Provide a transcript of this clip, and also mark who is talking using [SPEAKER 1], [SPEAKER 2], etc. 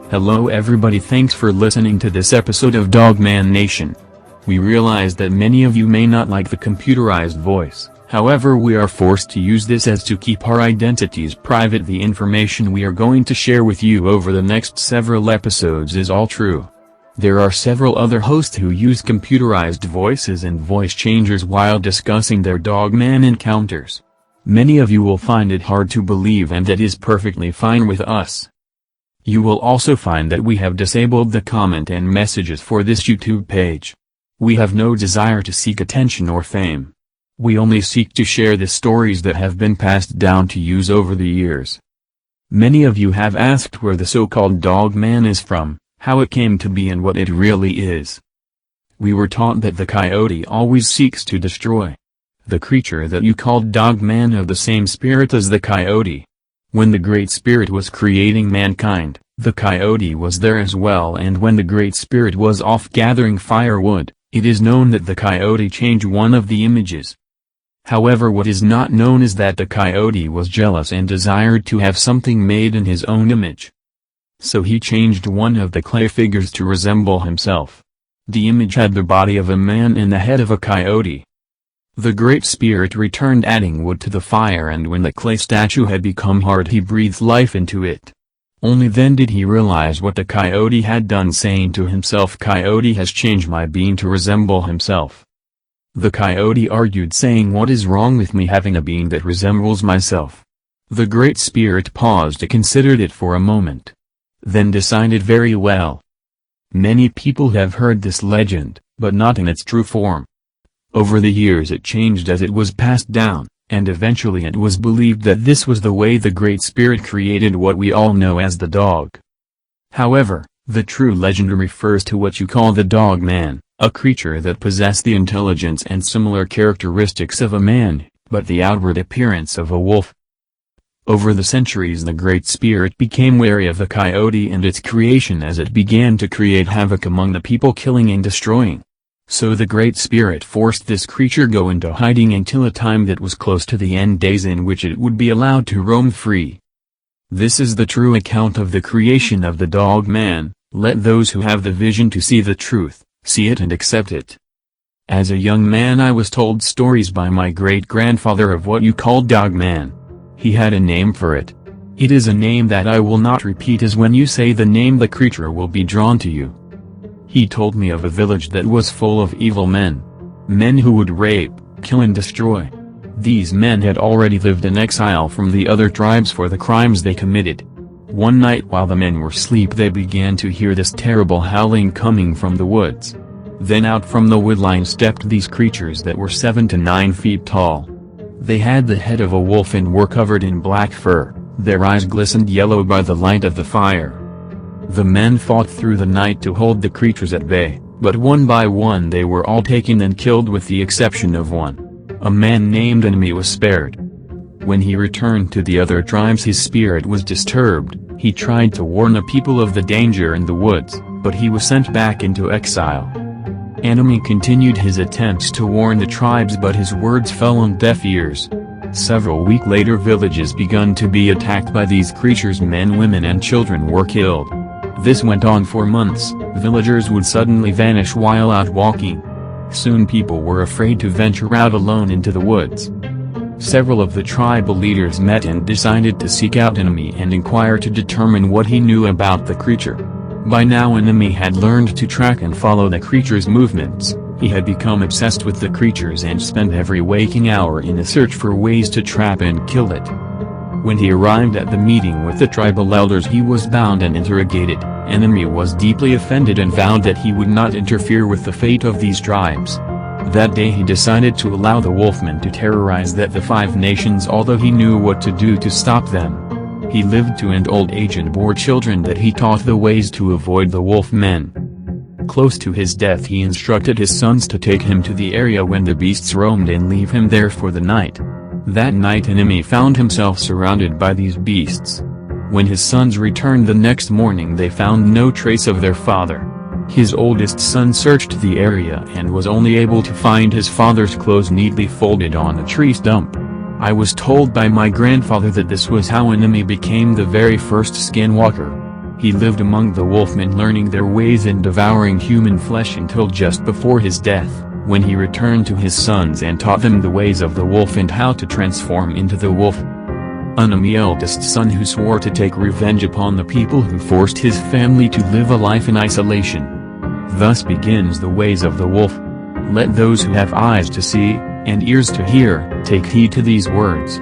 [SPEAKER 1] Hello everybody, thanks for listening to this episode of Dogman Nation. We realize that many of you may not like the computerized voice, however we are forced to use this as to keep our identities private. The information we are going to share with you over the next several episodes is all true. There are several other hosts who use computerized voices and voice changers while discussing their Dogman encounters. Many of you will find it hard to believe, and that is perfectly fine with us. You will also find that we have disabled the comment and messages for this YouTube page. We have no desire to seek attention or fame. We only seek to share the stories that have been passed down to you over the years. Many of you have asked where the so-called Dogman is from, how it came to be and what it really is. We were taught that the coyote always seeks to destroy the creature that you called Dogman, of the same spirit as the coyote. When the Great Spirit was creating mankind, the coyote was there as well, and when the Great Spirit was off gathering firewood, it is known that the coyote changed one of the images. However, what is not known is that the coyote was jealous and desired to have something made in his own image. So he changed one of the clay figures to resemble himself. The image had the body of a man and the head of a coyote. The Great Spirit returned, adding wood to the fire, and when the clay statue had become hard he breathed life into it. Only then did he realize what the coyote had done, saying to himself, "Coyote has changed my being to resemble himself." The coyote argued, saying, "What is wrong with me having a being that resembles myself?" The Great Spirit paused to consider it for a moment. Then decided, "Very well." Many people have heard this legend, but not in its true form. Over the years it changed as it was passed down, and eventually it was believed that this was the way the Great Spirit created what we all know as the dog. However, the true legend refers to what you call the Dogman, a creature that possessed the intelligence and similar characteristics of a man, but the outward appearance of a wolf. Over the centuries the Great Spirit became wary of the coyote and its creation as it began to create havoc among the people, killing and destroying. So the Great Spirit forced this creature go into hiding until a time that was close to the end days, in which it would be allowed to roam free. This is the true account of the creation of the Dogman. Let those who have the vision to see the truth, see it and accept it. As a young man I was told stories by my great-grandfather of what you call Dogman. He had a name for it. It is a name that I will not repeat, as when you say the name the creature will be drawn to you. He told me of a village that was full of evil men. Men who would rape, kill and destroy. These men had already lived in exile from the other tribes for the crimes they committed. One night while the men were asleep they began to hear this terrible howling coming from the woods. Then out from the woodline stepped these creatures that were 7 to 9 feet tall. They had the head of a wolf and were covered in black fur, their eyes glistened yellow by the light of the fire. The men fought through the night to hold the creatures at bay, but one by one they were all taken and killed with the exception of one. A man named Enemy was spared. When he returned to the other tribes his spirit was disturbed. He tried to warn the people of the danger in the woods, but he was sent back into exile. Enemy continued his attempts to warn the tribes, but his words fell on deaf ears. Several weeks later villages begun to be attacked by these creatures. Men, women and children were killed. This went on for months. Villagers would suddenly vanish while out walking. Soon people were afraid to venture out alone into the woods. Several of the tribal leaders met and decided to seek out Enemy and inquire to determine what he knew about the creature. By now Enemy had learned to track and follow the creature's movements. He had become obsessed with the creatures and spent every waking hour in a search for ways to trap and kill it. When he arrived at the meeting with the tribal elders he was bound and interrogated. Enemy was deeply offended and vowed that he would not interfere with the fate of these tribes. That day he decided to allow the wolfmen to terrorize the 5 nations, although he knew what to do to stop them. He lived to an old age and bore children that he taught the ways to avoid the wolfmen. Close to his death he instructed his sons to take him to the area when the beasts roamed and leave him there for the night. That night Enemy found himself surrounded by these beasts. When his sons returned the next morning they found no trace of their father. His oldest son searched the area and was only able to find his father's clothes neatly folded on a tree stump. I was told by my grandfather that this was how Enemy became the very first skinwalker. He lived among the wolfmen, learning their ways and devouring human flesh until just before his death, when he returned to his sons and taught them the ways of the wolf and how to transform into the wolf. Unami, eldest son, who swore to take revenge upon the people who forced his family to live a life in isolation. Thus begins the ways of the wolf. Let those who have eyes to see, and ears to hear, take heed to these words.